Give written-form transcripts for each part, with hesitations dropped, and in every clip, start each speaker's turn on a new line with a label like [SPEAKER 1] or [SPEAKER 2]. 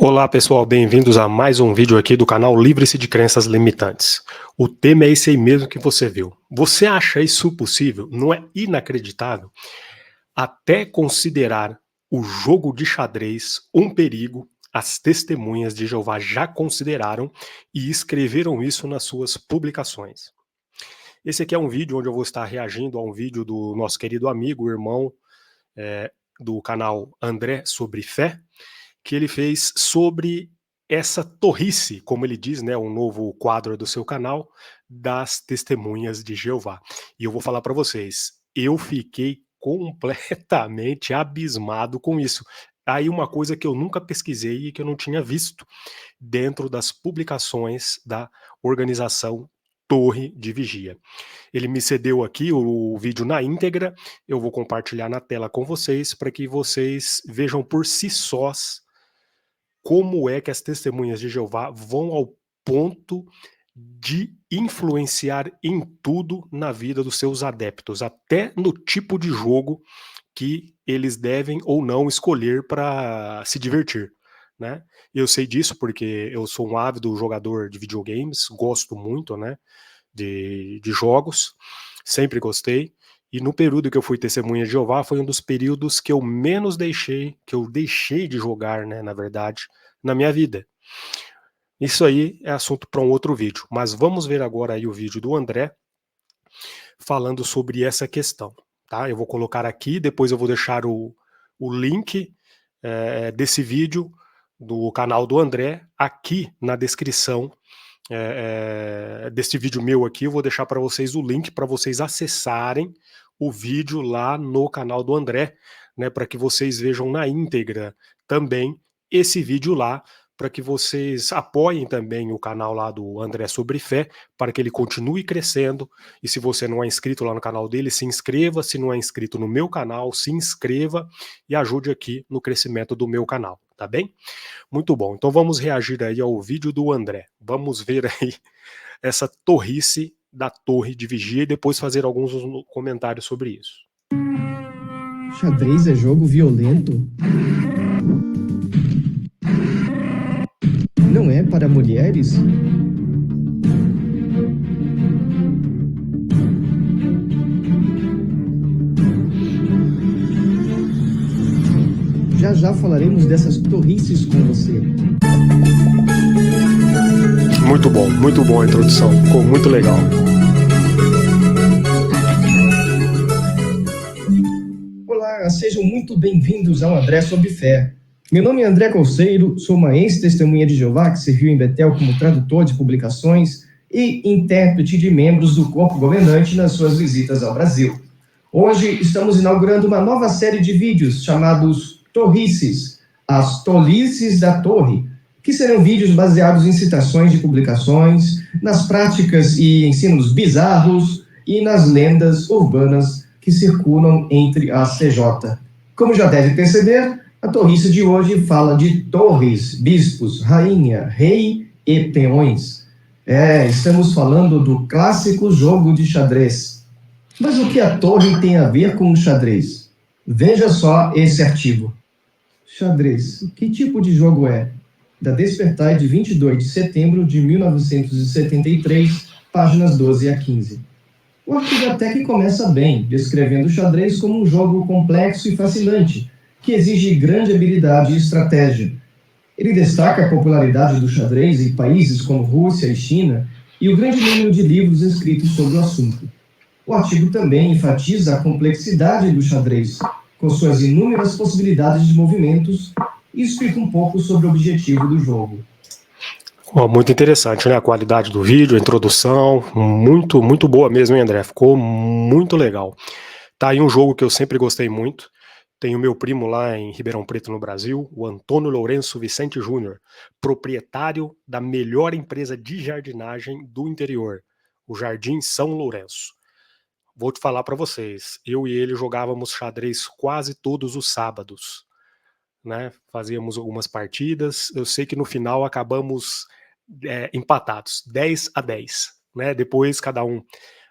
[SPEAKER 1] Olá pessoal, bem-vindos a mais um vídeo aqui do canal Livre-se de Crenças Limitantes. O tema é esse aí mesmo que você viu. Você acha isso possível? Não é inacreditável? Até considerar o jogo de xadrez um perigo, as testemunhas de Jeová já consideraram e escreveram isso nas suas publicações. Esse aqui é um vídeo onde eu vou estar reagindo a um vídeo do nosso querido amigo, irmão do canal André Sobre Fé, que ele fez sobre essa torrice, como ele diz, né, um novo quadro do seu canal, das testemunhas de Jeová. E eu vou falar para vocês, eu fiquei completamente abismado com isso. Aí uma coisa que eu nunca pesquisei e que eu não tinha visto dentro das publicações da organização Torre de Vigia. Ele me cedeu aqui o vídeo na íntegra, eu vou compartilhar na tela com vocês para que vocês vejam por si sós como é que as testemunhas de Jeová vão ao ponto de influenciar em tudo na vida dos seus adeptos, até no tipo de jogo que eles devem ou não escolher para se divertir, né? Eu sei disso porque eu sou um ávido jogador de videogames, gosto muito, né, de jogos, sempre gostei, e no período que eu fui testemunha de Jeová foi um dos períodos que eu menos deixei, que eu deixei de jogar, né, na verdade, na minha vida. Isso aí é assunto para um outro vídeo, mas vamos ver agora aí o vídeo do André falando sobre essa questão, tá? Eu vou colocar aqui, depois eu vou deixar o link desse vídeo do canal do André aqui na descrição deste vídeo meu aqui. Eu vou deixar para vocês o link para vocês acessarem o vídeo lá no canal do André, né, para que vocês vejam na íntegra também esse vídeo lá, para que vocês apoiem também o canal lá do André Sobre Fé, para que ele continue crescendo. E se você não é inscrito lá no canal dele, se inscreva. Se não é inscrito no meu canal, se inscreva e ajude aqui no crescimento do meu canal, tá bem? Muito bom, então vamos reagir aí ao vídeo do André. Vamos ver aí essa torrice da Torre de Vigia e depois fazer alguns comentários sobre isso.
[SPEAKER 2] Xadrez é jogo violento? Não é para mulheres? Já falaremos dessas torrices com você.
[SPEAKER 1] Muito bom a introdução, ficou muito legal.
[SPEAKER 2] Olá, sejam muito bem-vindos ao André Sobre Fé. Meu nome é André Colseiro, sou uma ex-testemunha de Jeová que serviu em Betel como tradutor de publicações e intérprete de membros do corpo governante nas suas visitas ao Brasil. Hoje estamos inaugurando uma nova série de vídeos chamados Torrices, as tolices da torre, que serão vídeos baseados em citações de publicações, nas práticas e ensinos bizarros e nas lendas urbanas que circulam entre a CJ. Como já deve perceber, a torrice de hoje fala de torres, bispos, rainha, rei e peões. Estamos falando do clássico jogo de xadrez. Mas o que a torre tem a ver com o xadrez? Veja só esse artigo. Xadrez, que tipo de jogo é? Da Despertar de 22 de setembro de 1973, páginas 12 a 15. O artigo até que começa bem, descrevendo o xadrez como um jogo complexo e fascinante, que exige grande habilidade e estratégia. Ele destaca a popularidade do xadrez em países como Rússia e China e o grande número de livros escritos sobre o assunto. O artigo também enfatiza a complexidade do xadrez, com suas inúmeras possibilidades de movimentos, e explica um pouco sobre o objetivo do jogo.
[SPEAKER 1] Muito interessante, né? A qualidade do vídeo, a introdução, muito boa mesmo, hein, André? Ficou muito legal. Tá aí um jogo que eu sempre gostei muito. Tem o meu primo lá em Ribeirão Preto, no Brasil, o Antônio Lourenço Vicente Júnior, proprietário da melhor empresa de jardinagem do interior, o Jardim São Lourenço. Vou te falar para vocês, eu e ele jogávamos xadrez quase todos os sábados, né? Fazíamos algumas partidas, eu sei que no final acabamos empatados, 10-10, né? Depois cada um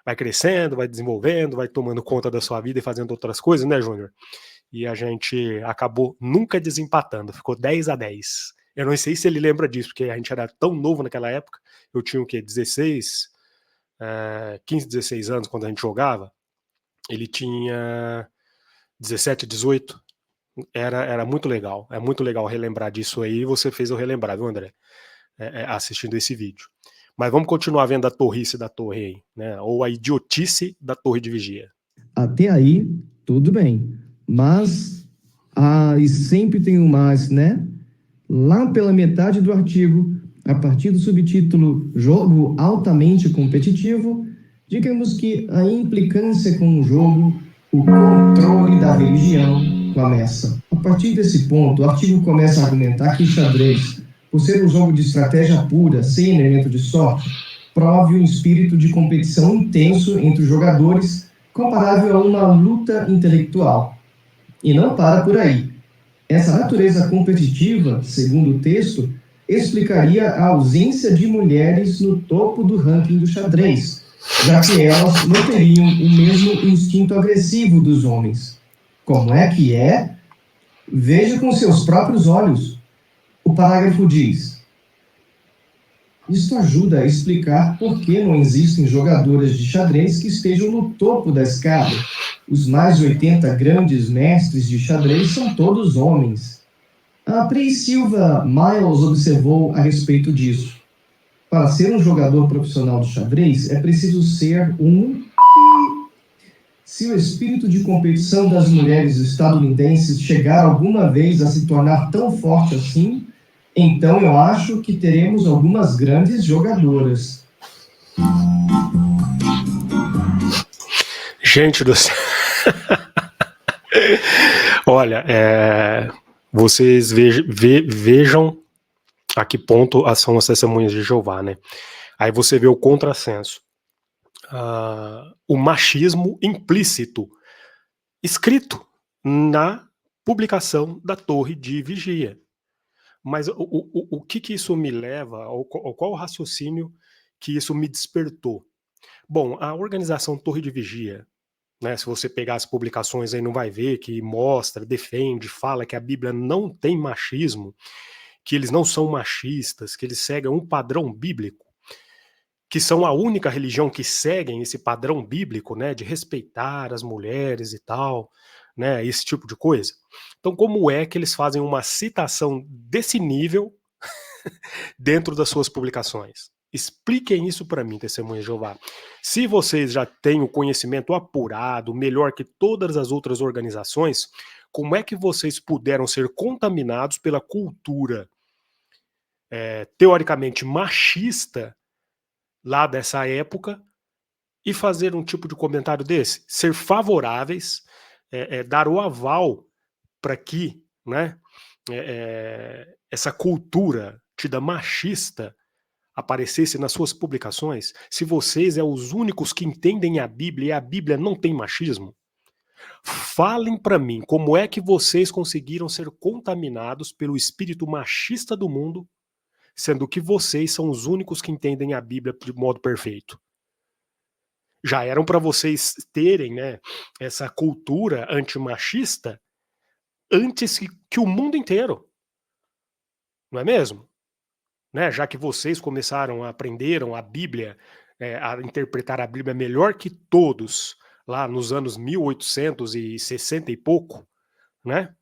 [SPEAKER 1] vai crescendo, vai desenvolvendo, vai tomando conta da sua vida e fazendo outras coisas, né, Júnior? E a gente acabou nunca desempatando, ficou 10-10. Eu não sei se ele lembra disso, porque a gente era tão novo naquela época. Eu tinha o quê? 15, 16 anos quando a gente jogava. Ele tinha 17, 18. Era muito legal. É muito legal relembrar disso aí. E você fez eu relembrar, viu, André? Assistindo esse vídeo. Mas vamos continuar vendo a torrice da torre aí, né? Ou a idiotice da torre de vigia.
[SPEAKER 2] Até aí, tudo bem. Mas, e sempre tem um mas, né? Lá pela metade do artigo, a partir do subtítulo Jogo Altamente Competitivo, digamos que a implicância com o jogo, o controle da religião, começa. A partir desse ponto, o artigo começa a argumentar que xadrez, por ser um jogo de estratégia pura, sem elemento de sorte, prove um espírito de competição intenso entre os jogadores, comparável a uma luta intelectual. E não para por aí. Essa natureza competitiva, segundo o texto, explicaria a ausência de mulheres no topo do ranking do xadrez, já que elas não teriam o mesmo instinto agressivo dos homens. Como é que é? Veja com seus próprios olhos. O parágrafo diz: isto ajuda a explicar por que não existem jogadoras de xadrez que estejam no topo da escada. Os mais de 80 grandes mestres de xadrez são todos homens. A Pri Silva Miles observou a respeito disso. Para ser um jogador profissional de xadrez, é preciso ser Se o espírito de competição das mulheres estadunidenses chegar alguma vez a se tornar tão forte assim, então eu acho que teremos algumas grandes jogadoras.
[SPEAKER 1] Gente do céu. Olha, vocês vejam a que ponto são as testemunhas de Jeová, né? Aí você vê o contrassenso. O machismo implícito escrito na publicação da Torre de Vigia. Mas o que isso me leva, qual o raciocínio que isso me despertou? Bom, a organização Torre de Vigia, né, se você pegar as publicações aí não vai ver que mostra, defende, fala que a Bíblia não tem machismo, que eles não são machistas, que eles seguem um padrão bíblico, que são a única religião que seguem esse padrão bíblico, né, de respeitar as mulheres e tal, né, esse tipo de coisa. Então, como é que eles fazem uma citação desse nível dentro das suas publicações? Expliquem isso para mim, Testemunha de Jeová. Se vocês já têm o conhecimento apurado, melhor que todas as outras organizações, como é que vocês puderam ser contaminados pela cultura teoricamente machista lá dessa época e fazer um tipo de comentário desse? Ser favoráveis, dar o aval para que, né, essa cultura tida machista aparecesse nas suas publicações, se vocês os únicos que entendem a Bíblia e a Bíblia não tem machismo, falem para mim como é que vocês conseguiram ser contaminados pelo espírito machista do mundo, sendo que vocês são os únicos que entendem a Bíblia de modo perfeito. Já eram para vocês terem, né, essa cultura antimachista antes que o mundo inteiro, não é mesmo? Né, já que vocês aprenderam a Bíblia, a interpretar a Bíblia melhor que todos, lá nos anos 1860 e pouco, né?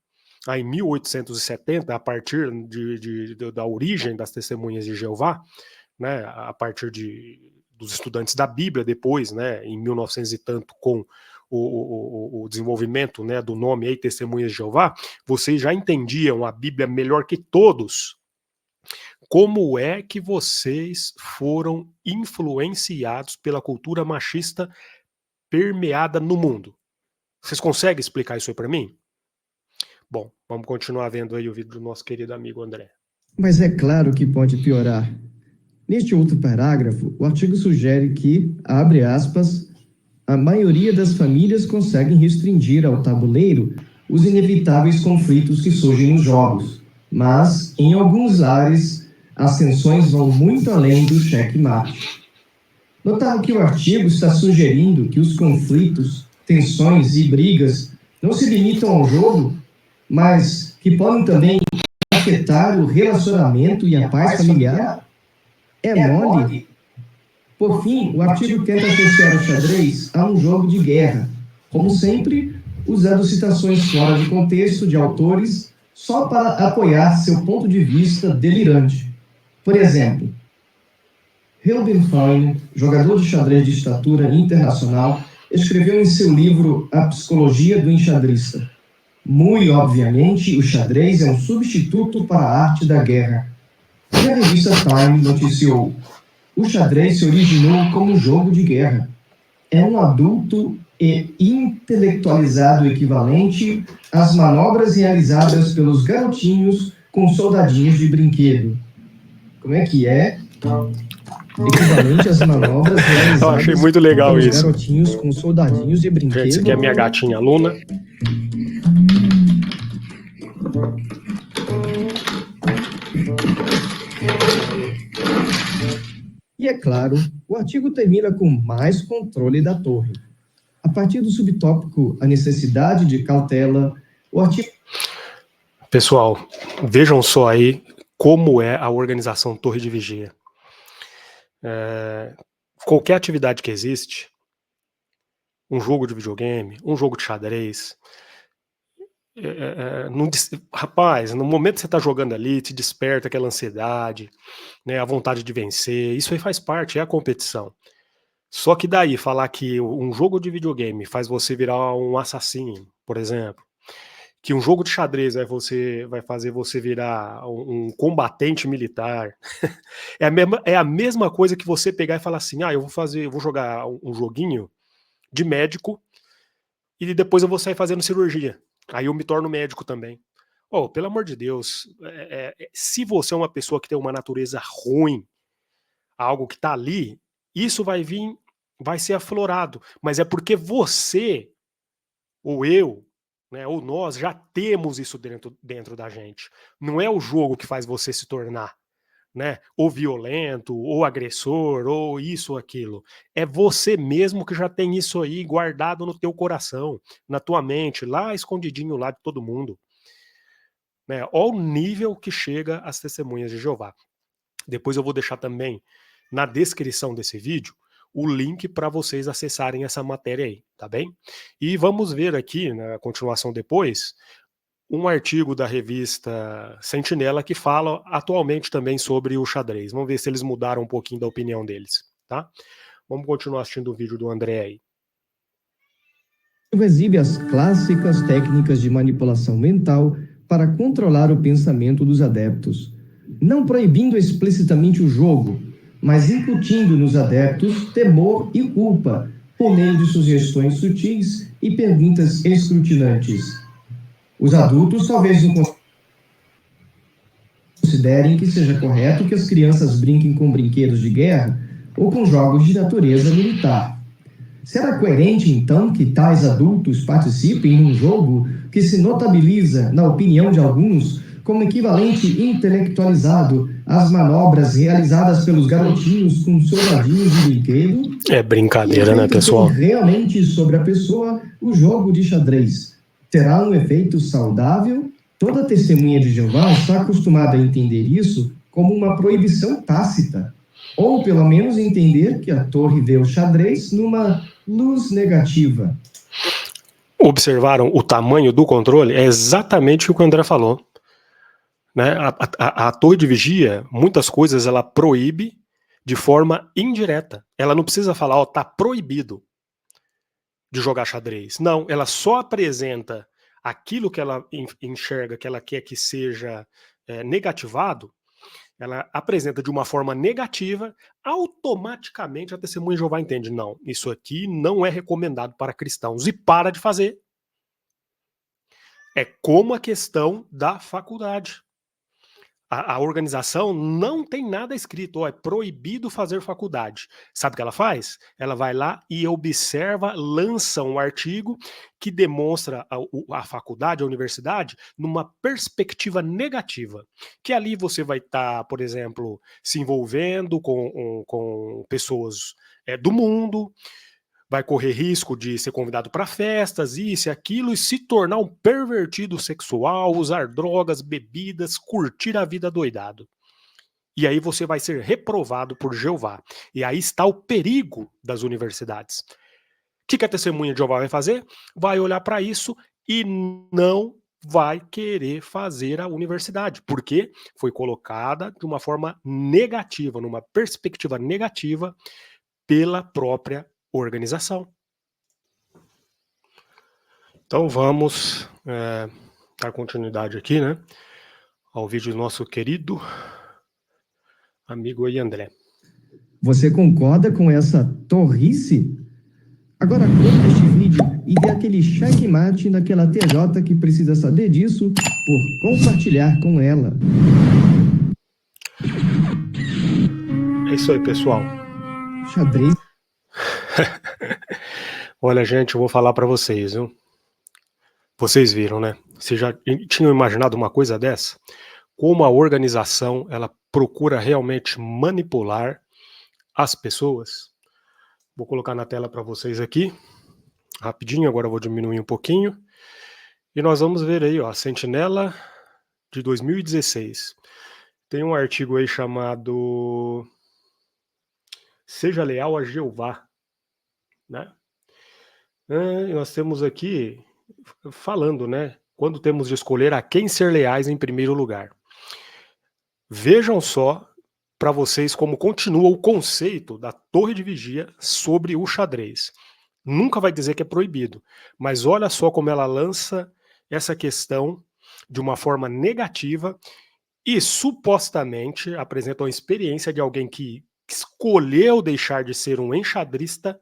[SPEAKER 1] Aí em 1870, a partir da origem das Testemunhas de Jeová, né, a partir dos estudantes da Bíblia, depois, né, em 1900 e tanto, com o desenvolvimento, né, do nome aí, Testemunhas de Jeová, vocês já entendiam a Bíblia melhor que todos. Como é que vocês foram influenciados pela cultura machista permeada no mundo? Vocês conseguem explicar isso aí para mim? Bom, vamos continuar vendo aí o vídeo do nosso querido amigo André.
[SPEAKER 2] Mas é claro que pode piorar. Neste outro parágrafo, o artigo sugere que, abre aspas, a maioria das famílias conseguem restringir ao tabuleiro os inevitáveis conflitos que surgem nos jogos, mas, em alguns lares, as tensões vão muito além do xeque-mate. Notaram que o artigo está sugerindo que os conflitos, tensões e brigas não se limitam ao jogo, mas que podem também afetar o relacionamento e a paz familiar? É mole? Por fim, o artigo tenta associar o xadrez a um jogo de guerra, como sempre, usando citações fora de contexto de autores só para apoiar seu ponto de vista delirante. Por exemplo, Ruben Fine, jogador de xadrez de estatura internacional, escreveu em seu livro A Psicologia do Enxadrista: muito obviamente, o xadrez é um substituto para a arte da guerra. E a revista Time noticiou: o xadrez se originou como um jogo de guerra. É um adulto e intelectualizado equivalente às manobras realizadas pelos garotinhos com soldadinhos de brinquedo. Como é que é? Equivalente às manobras realizadas
[SPEAKER 1] Eu achei muito legal
[SPEAKER 2] pelos
[SPEAKER 1] isso.
[SPEAKER 2] garotinhos com soldadinhos de brinquedo.
[SPEAKER 1] Gente, isso aqui é a minha gatinha Luna.
[SPEAKER 2] E é claro, o artigo termina com mais controle da torre. A partir do subtópico A necessidade de cautela, o artigo...
[SPEAKER 1] Pessoal, vejam só aí como é a organização Torre de Vigia. Qualquer atividade que existe, um jogo de videogame, um jogo de xadrez, rapaz, no momento que você está jogando ali, te desperta aquela ansiedade, né, a vontade de vencer, isso aí faz parte, é a competição. Só que daí falar que um jogo de videogame faz você virar um assassino, por exemplo, que um jogo de xadrez vai fazer você virar um combatente militar, é a mesma coisa que você pegar e falar assim, eu vou jogar um joguinho de médico e depois eu vou sair fazendo cirurgia. Aí eu me torno médico também. Oh, pelo amor de Deus, se você é uma pessoa que tem uma natureza ruim, algo que está ali, isso vai vir, vai ser aflorado. Mas é porque você, ou eu, né, ou nós, já temos isso dentro da gente. Não é o jogo que faz você se tornar, né, ou violento, ou agressor, ou isso ou aquilo. É você mesmo que já tem isso aí guardado no teu coração, na tua mente, lá escondidinho lá de todo mundo. Né? Olha o nível que chega as testemunhas de Jeová. Depois eu vou deixar também na descrição desse vídeo o link para vocês acessarem essa matéria aí, tá bem? E vamos ver aqui, na continuação depois, um artigo da revista Sentinela que fala atualmente também sobre o xadrez. Vamos ver se eles mudaram um pouquinho da opinião deles, tá? Vamos continuar assistindo o vídeo do André aí.
[SPEAKER 2] Exibe as clássicas técnicas de manipulação mental para controlar o pensamento dos adeptos, não proibindo explicitamente o jogo, mas incutindo nos adeptos temor e culpa, por meio de sugestões sutis e perguntas escrutinantes. Os adultos talvez não considerem que seja correto que as crianças brinquem com brinquedos de guerra ou com jogos de natureza militar. Será coerente, então, que tais adultos participem em um jogo que se notabiliza, na opinião de alguns, como equivalente intelectualizado às manobras realizadas pelos garotinhos com soldadinhos de brinquedo?
[SPEAKER 1] É brincadeira, né, pessoal?
[SPEAKER 2] Realmente sobre a pessoa, o jogo de xadrez terá um efeito saudável? Toda testemunha de Jeová está acostumada a entender isso como uma proibição tácita, ou pelo menos entender que a torre vê o xadrez numa luz negativa.
[SPEAKER 1] Observaram o tamanho do controle? É exatamente o que o André falou. Né? A torre de vigia, muitas coisas ela proíbe de forma indireta. Ela não precisa falar, tá proibido de jogar xadrez. Não, ela só apresenta aquilo que ela enxerga, que ela quer que seja negativado, ela apresenta de uma forma negativa, automaticamente a testemunha de Jeová entende, não, isso aqui não é recomendado para cristãos, e para de fazer. É como a questão da faculdade. A organização não tem nada escrito, é proibido fazer faculdade. Sabe o que ela faz? Ela vai lá e observa, lança um artigo que demonstra a faculdade, a universidade, numa perspectiva negativa. Que ali você vai estar, por exemplo, se envolvendo com pessoas do mundo, vai correr risco de ser convidado para festas, isso e aquilo, e se tornar um pervertido sexual, usar drogas, bebidas, curtir a vida doidado. E aí você vai ser reprovado por Jeová. E aí está o perigo das universidades. O que a testemunha de Jeová vai fazer? Vai olhar para isso e não vai querer fazer a universidade, porque foi colocada de uma forma negativa, numa perspectiva negativa, pela própria organização. Então vamos dar continuidade aqui, né, ao vídeo do nosso querido amigo aí, André.
[SPEAKER 2] Você concorda com essa torrice? Agora curta este vídeo e dê aquele checkmate naquela TJ que precisa saber disso por compartilhar com ela.
[SPEAKER 1] É isso aí, pessoal.
[SPEAKER 2] Xadrez.
[SPEAKER 1] Olha, gente, eu vou falar para vocês, viu? Vocês viram, né? Vocês já tinham imaginado uma coisa dessa? Como a organização, ela procura realmente manipular as pessoas? Vou colocar na tela para vocês aqui, rapidinho, agora eu vou diminuir um pouquinho. E nós vamos ver aí, ó, a Sentinela de 2016. Tem um artigo aí chamado Seja Leal a Jeová, né? E nós temos aqui falando, né? Quando temos de escolher a quem ser leais em primeiro lugar. Vejam só para vocês como continua o conceito da torre de vigia sobre o xadrez. Nunca vai dizer que é proibido, mas olha só como ela lança essa questão de uma forma negativa e supostamente apresenta uma experiência de alguém que escolheu deixar de ser um enxadrista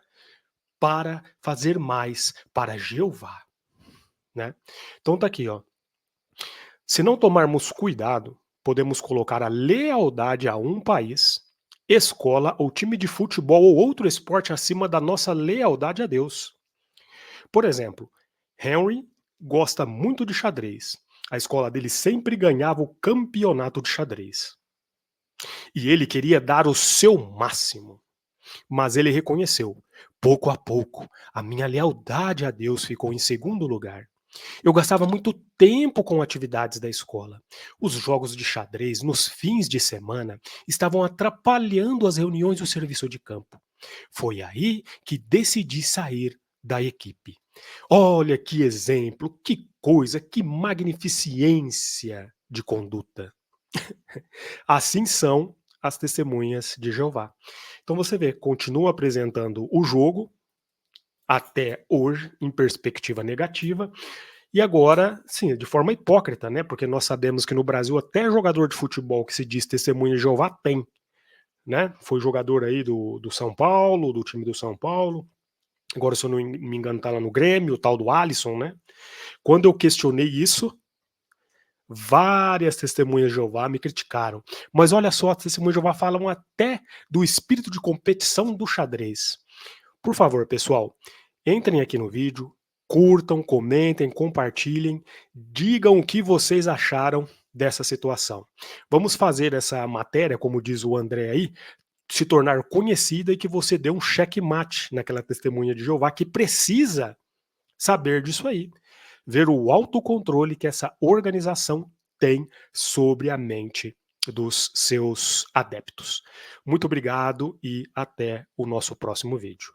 [SPEAKER 1] para fazer mais para Jeová, né? Então tá aqui, ó. Se não tomarmos cuidado, podemos colocar a lealdade a um país, escola ou time de futebol ou outro esporte acima da nossa lealdade a Deus. Por exemplo, Henry gosta muito de xadrez. A escola dele sempre ganhava o campeonato de xadrez. E ele queria dar o seu máximo. Mas ele reconheceu, pouco a pouco, a minha lealdade a Deus ficou em segundo lugar. Eu gastava muito tempo com atividades da escola. Os jogos de xadrez nos fins de semana estavam atrapalhando as reuniões do serviço de campo. Foi aí que decidi sair da equipe. Olha que exemplo, que coisa, que magnificência de conduta. Assim são as testemunhas de Jeová. Então você vê, continua apresentando o jogo até hoje em perspectiva negativa. E agora, sim, de forma hipócrita, né? Porque nós sabemos que no Brasil até jogador de futebol que se diz testemunha de Jeová tem, né? Foi jogador aí do São Paulo, do time do São Paulo. Agora, se eu não me engano, tá lá no Grêmio, o tal do Alisson, né? Quando eu questionei isso, várias testemunhas de Jeová me criticaram. Mas olha só, as testemunhas de Jeová falam até do espírito de competição do xadrez. Por favor, pessoal, entrem aqui no vídeo, curtam, comentem, compartilhem, digam o que vocês acharam dessa situação. Vamos fazer essa matéria, como diz o André aí, se tornar conhecida e que você dê um checkmate naquela testemunha de Jeová que precisa saber disso aí. Ver o autocontrole que essa organização tem sobre a mente dos seus adeptos. Muito obrigado e até o nosso próximo vídeo.